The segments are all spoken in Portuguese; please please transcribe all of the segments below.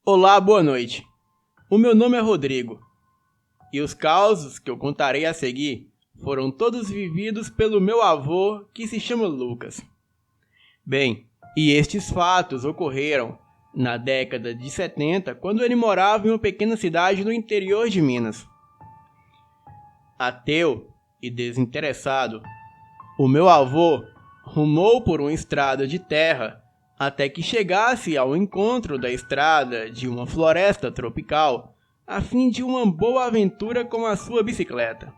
Olá, boa noite. O meu nome é Rodrigo, e os causos que eu contarei a seguir foram todos vividos pelo meu avô, que se chama Lucas. Bem, e estes fatos ocorreram na década de 70, quando ele morava em uma pequena cidade no interior de Minas. Ateu e desinteressado, o meu avô rumou por uma estrada de terra até que chegasse ao encontro da estrada de uma floresta tropical, a fim de uma boa aventura com a sua bicicleta.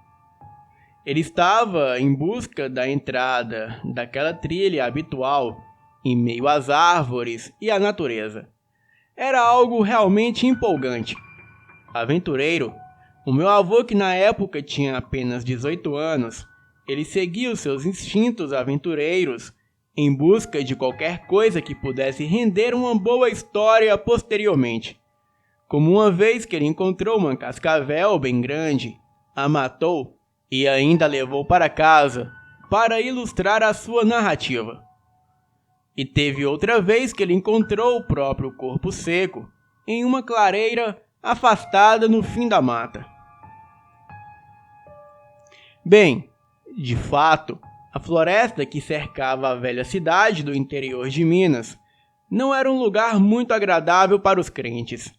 Ele estava em busca da entrada daquela trilha habitual, em meio às árvores e à natureza. Era algo realmente empolgante. Aventureiro, o meu avô, que na época tinha apenas 18 anos, ele seguia os seus instintos aventureiros em busca de qualquer coisa que pudesse render uma boa história posteriormente. Como uma vez que ele encontrou uma cascavel bem grande, a matou e ainda a levou para casa para ilustrar a sua narrativa. E teve outra vez que ele encontrou o próprio corpo seco em uma clareira afastada no fim da mata. Bem, de fato, a floresta que cercava a velha cidade do interior de Minas não era um lugar muito agradável para os crentes.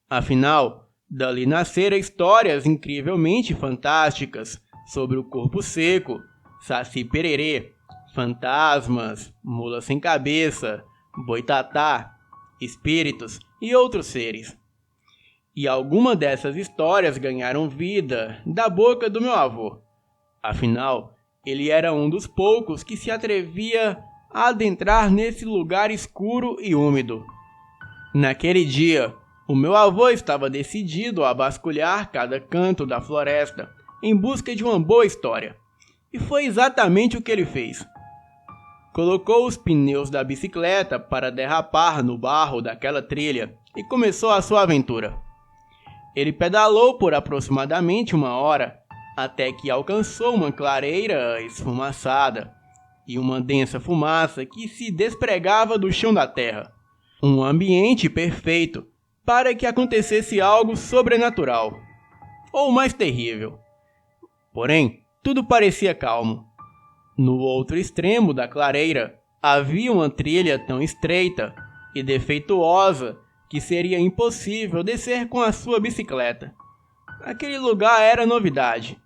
Afinal, dali nasceram histórias incrivelmente fantásticas sobre o corpo seco, Saci Pererê, fantasmas, mula sem cabeça, boitatá, espíritos e outros seres. E algumas dessas histórias ganharam vida da boca do meu avô. Afinal, ele era um dos poucos que se atrevia a adentrar nesse lugar escuro e úmido. Naquele dia, o meu avô estava decidido a vasculhar cada canto da floresta em busca de uma boa história. E foi exatamente o que ele fez. Colocou os pneus da bicicleta para derrapar no barro daquela trilha e começou a sua aventura. Ele pedalou por aproximadamente 1 hora, até que alcançou uma clareira esfumaçada e uma densa fumaça que se despregava do chão da terra. Um ambiente perfeito para que acontecesse algo sobrenatural, ou mais terrível. Porém, tudo parecia calmo. No outro extremo da clareira havia uma trilha tão estreita e defeituosa que seria impossível descer com a sua bicicleta. Aquele lugar era novidade,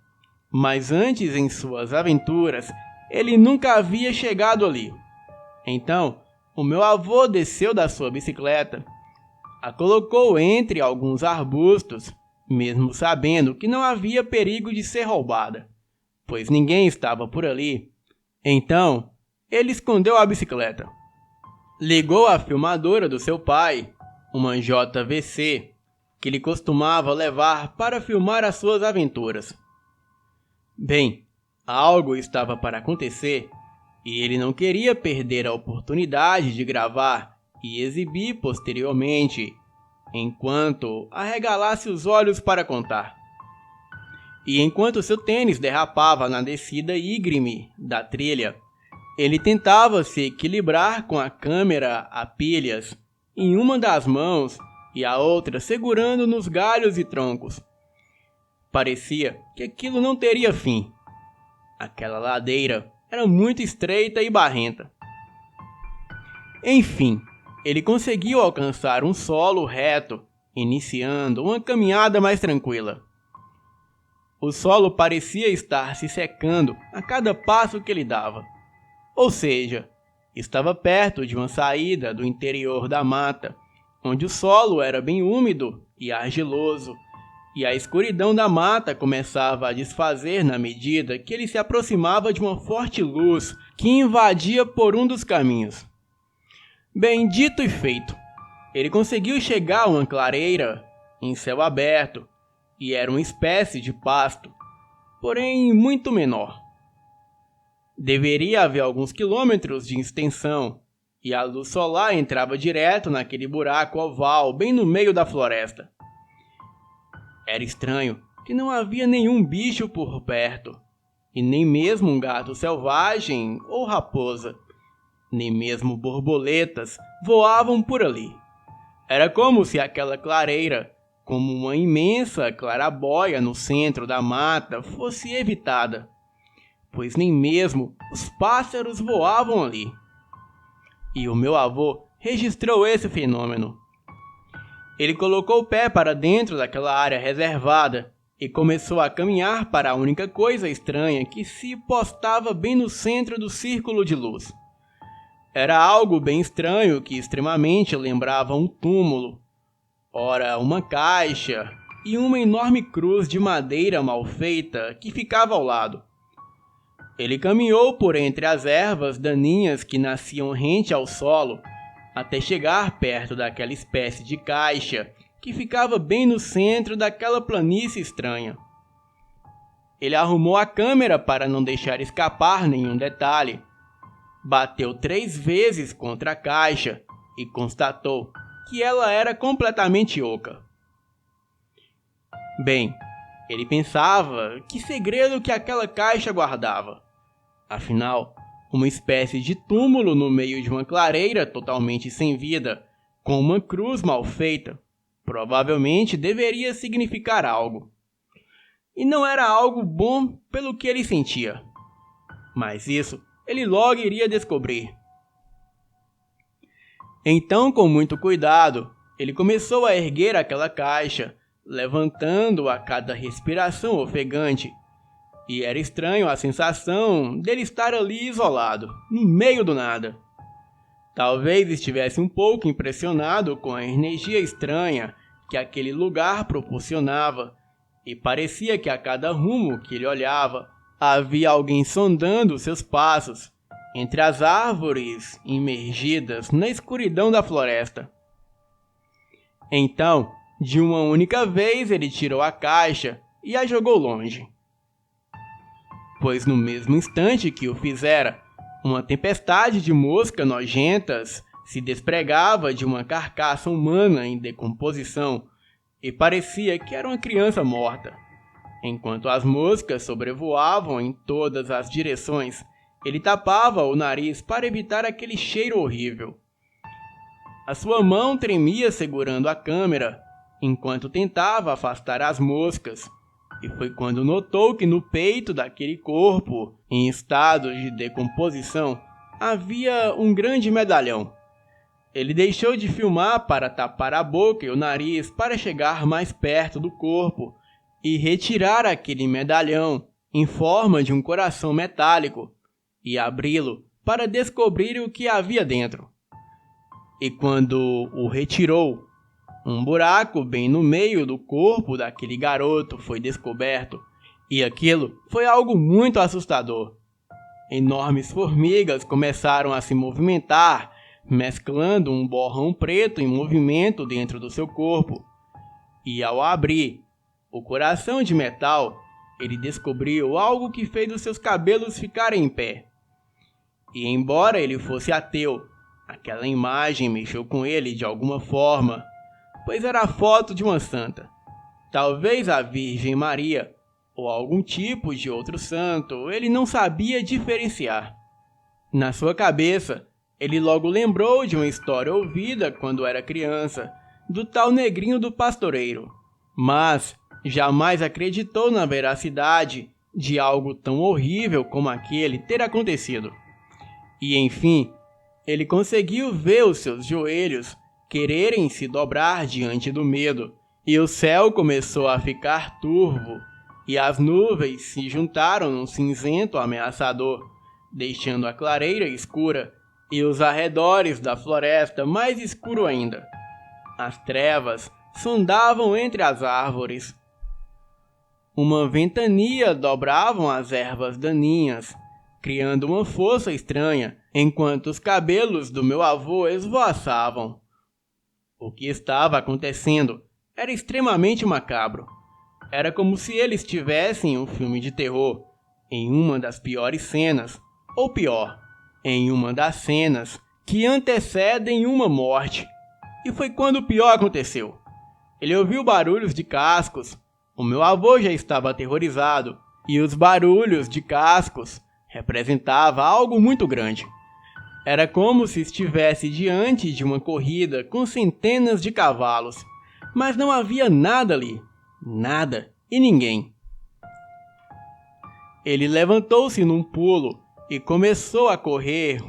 mas antes em suas aventuras ele nunca havia chegado ali. Então, o meu avô desceu da sua bicicleta, a colocou entre alguns arbustos, mesmo sabendo que não havia perigo de ser roubada, pois ninguém estava por ali. Então, ele escondeu a bicicleta. Ligou a filmadora do seu pai, uma JVC, que ele costumava levar para filmar as suas aventuras. Bem, algo estava para acontecer e ele não queria perder a oportunidade de gravar e exibir posteriormente, enquanto arregalasse os olhos para contar. E enquanto seu tênis derrapava na descida íngreme da trilha, ele tentava se equilibrar com a câmera a pilhas em uma das mãos e a outra segurando nos galhos e troncos. Parecia que aquilo não teria fim. Aquela ladeira era muito estreita e barrenta. Enfim, ele conseguiu alcançar um solo reto, iniciando uma caminhada mais tranquila. O solo parecia estar se secando a cada passo que ele dava. Ou seja, estava perto de uma saída do interior da mata, onde o solo era bem úmido e argiloso, e a escuridão da mata começava a desfazer na medida que ele se aproximava de uma forte luz que invadia por um dos caminhos. Bem, dito e feito, ele conseguiu chegar a uma clareira em céu aberto, e era uma espécie de pasto, porém muito menor. Deveria haver alguns quilômetros de extensão, e a luz solar entrava direto naquele buraco oval bem no meio da floresta. Era estranho que não havia nenhum bicho por perto, e nem mesmo um gato selvagem ou raposa, nem mesmo borboletas voavam por ali. Era como se aquela clareira, como uma imensa claraboia no centro da mata, fosse evitada, pois nem mesmo os pássaros voavam ali. E o meu avô registrou esse fenômeno. Ele colocou o pé para dentro daquela área reservada e começou a caminhar para a única coisa estranha que se postava bem no centro do círculo de luz. Era algo bem estranho que extremamente lembrava um túmulo, ora uma caixa e uma enorme cruz de madeira mal feita que ficava ao lado. Ele caminhou por entre as ervas daninhas que nasciam rente ao solo, até chegar perto daquela espécie de caixa que ficava bem no centro daquela planície estranha. Ele arrumou a câmera para não deixar escapar nenhum detalhe. Bateu 3 vezes contra a caixa e constatou que ela era completamente oca. Bem, ele pensava que segredo que aquela caixa guardava. Afinal, uma espécie de túmulo no meio de uma clareira totalmente sem vida, com uma cruz mal feita, provavelmente deveria significar algo. E não era algo bom pelo que ele sentia. Mas isso ele logo iria descobrir. Então, com muito cuidado, ele começou a erguer aquela caixa, levantando a cada respiração ofegante. E era estranho a sensação dele estar ali isolado, no meio do nada. Talvez estivesse um pouco impressionado com a energia estranha que aquele lugar proporcionava, e parecia que a cada rumo que ele olhava, havia alguém sondando seus passos entre as árvores imergidas na escuridão da floresta. Então, de uma única vez, ele tirou a caixa e a jogou longe. Pois no mesmo instante que o fizera, uma tempestade de moscas nojentas se despregava de uma carcaça humana em decomposição e parecia que era uma criança morta. Enquanto as moscas sobrevoavam em todas as direções, ele tapava o nariz para evitar aquele cheiro horrível. A sua mão tremia segurando a câmera, enquanto tentava afastar as moscas, e foi quando notou que no peito daquele corpo, em estado de decomposição, havia um grande medalhão. Ele deixou de filmar para tapar a boca e o nariz para chegar mais perto do corpo e retirar aquele medalhão em forma de um coração metálico e abri-lo para descobrir o que havia dentro. E quando o retirou, um buraco bem no meio do corpo daquele garoto foi descoberto, e aquilo foi algo muito assustador. Enormes formigas começaram a se movimentar, mesclando um borrão preto em movimento dentro do seu corpo. E ao abrir o coração de metal, ele descobriu algo que fez os seus cabelos ficarem em pé. E embora ele fosse ateu, aquela imagem mexeu com ele de alguma forma, pois era a foto de uma santa. Talvez a Virgem Maria, ou algum tipo de outro santo, ele não sabia diferenciar. Na sua cabeça, ele logo lembrou de uma história ouvida quando era criança, do tal negrinho do pastoreiro, mas jamais acreditou na veracidade de algo tão horrível como aquele ter acontecido. E enfim, ele conseguiu ver os seus joelhos quererem se dobrar diante do medo, e o céu começou a ficar turvo, e as nuvens se juntaram num cinzento ameaçador, deixando a clareira escura e os arredores da floresta mais escuro ainda. As trevas sondavam entre as árvores. Uma ventania dobravam as ervas daninhas, criando uma força estranha, enquanto os cabelos do meu avô esvoaçavam. O que estava acontecendo era extremamente macabro. Era como se ele estivesse em um filme de terror, em uma das piores cenas, ou pior, em uma das cenas que antecedem uma morte. E foi quando o pior aconteceu. Ele ouviu barulhos de cascos, O meu avô já estava aterrorizado e os barulhos de cascos representavam algo muito grande. Era como se estivesse diante de uma corrida com centenas de cavalos, mas não havia nada ali, nada e ninguém. Ele levantou-se num pulo e começou a correr,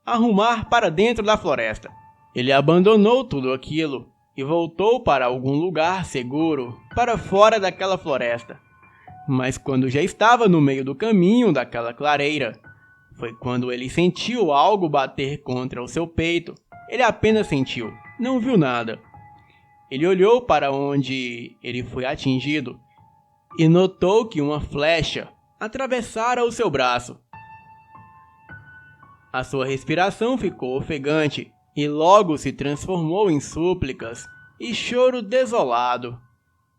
a rumar para dentro da floresta. Ele abandonou tudo aquilo e voltou para algum lugar seguro, para fora daquela floresta. Mas quando já estava no meio do caminho daquela clareira, foi quando ele sentiu algo bater contra o seu peito. Ele apenas sentiu, não viu nada. Ele olhou para onde ele foi atingido e notou que uma flecha atravessara o seu braço. A sua respiração ficou ofegante e logo se transformou em súplicas e choro desolado.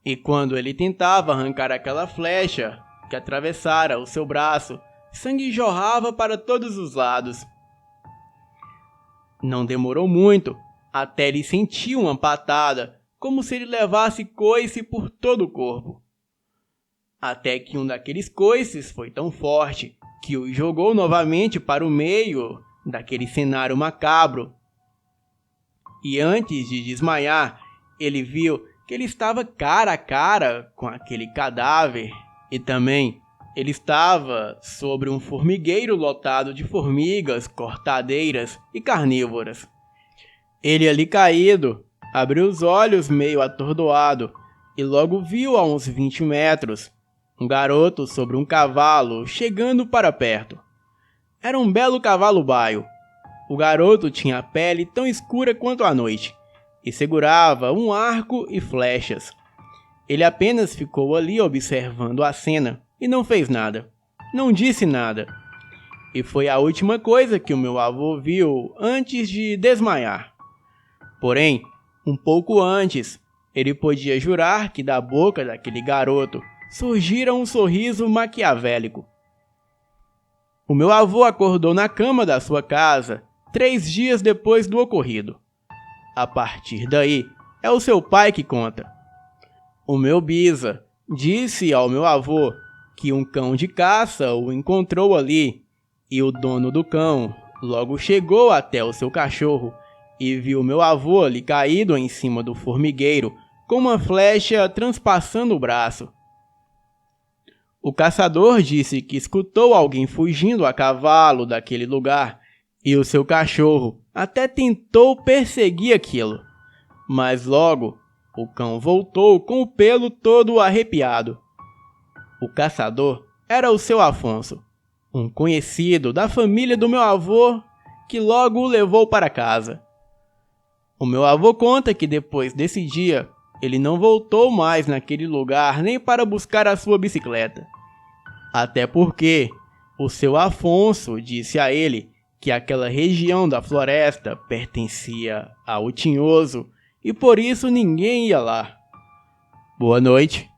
E quando ele tentava arrancar aquela flecha que atravessara o seu braço, sangue jorrava para todos os lados. Não demorou muito, até ele sentiu uma patada, como se ele levasse coice por todo o corpo. Até que um daqueles coices foi tão forte que o jogou novamente para o meio daquele cenário macabro. E antes de desmaiar, ele viu que ele estava cara a cara com aquele cadáver e também ele estava sobre um formigueiro lotado de formigas, cortadeiras e carnívoras. Ele ali caído, abriu os olhos meio atordoado e logo viu a uns 20 metros um garoto sobre um cavalo chegando para perto. Era um belo cavalo baio. O garoto tinha a pele tão escura quanto a noite e segurava um arco e flechas. Ele apenas ficou ali observando a cena e não fez nada. Não disse nada. E foi a última coisa que o meu avô viu antes de desmaiar. Porém, um pouco antes, ele podia jurar que da boca daquele garoto surgira um sorriso maquiavélico. O meu avô acordou na cama da sua casa 3 dias depois do ocorrido. A partir daí, é o seu pai que conta. O meu bisa disse ao meu avô que um cão de caça o encontrou ali e o dono do cão logo chegou até o seu cachorro e viu meu avô ali caído em cima do formigueiro com uma flecha transpassando o braço. O caçador disse que escutou alguém fugindo a cavalo daquele lugar e o seu cachorro até tentou perseguir aquilo, mas logo o cão voltou com o pelo todo arrepiado. O caçador era o seu Afonso, um conhecido da família do meu avô que logo o levou para casa. O meu avô conta que depois desse dia ele não voltou mais naquele lugar nem para buscar a sua bicicleta. Até porque o seu Afonso disse a ele que aquela região da floresta pertencia ao Tinhoso e por isso ninguém ia lá. Boa noite.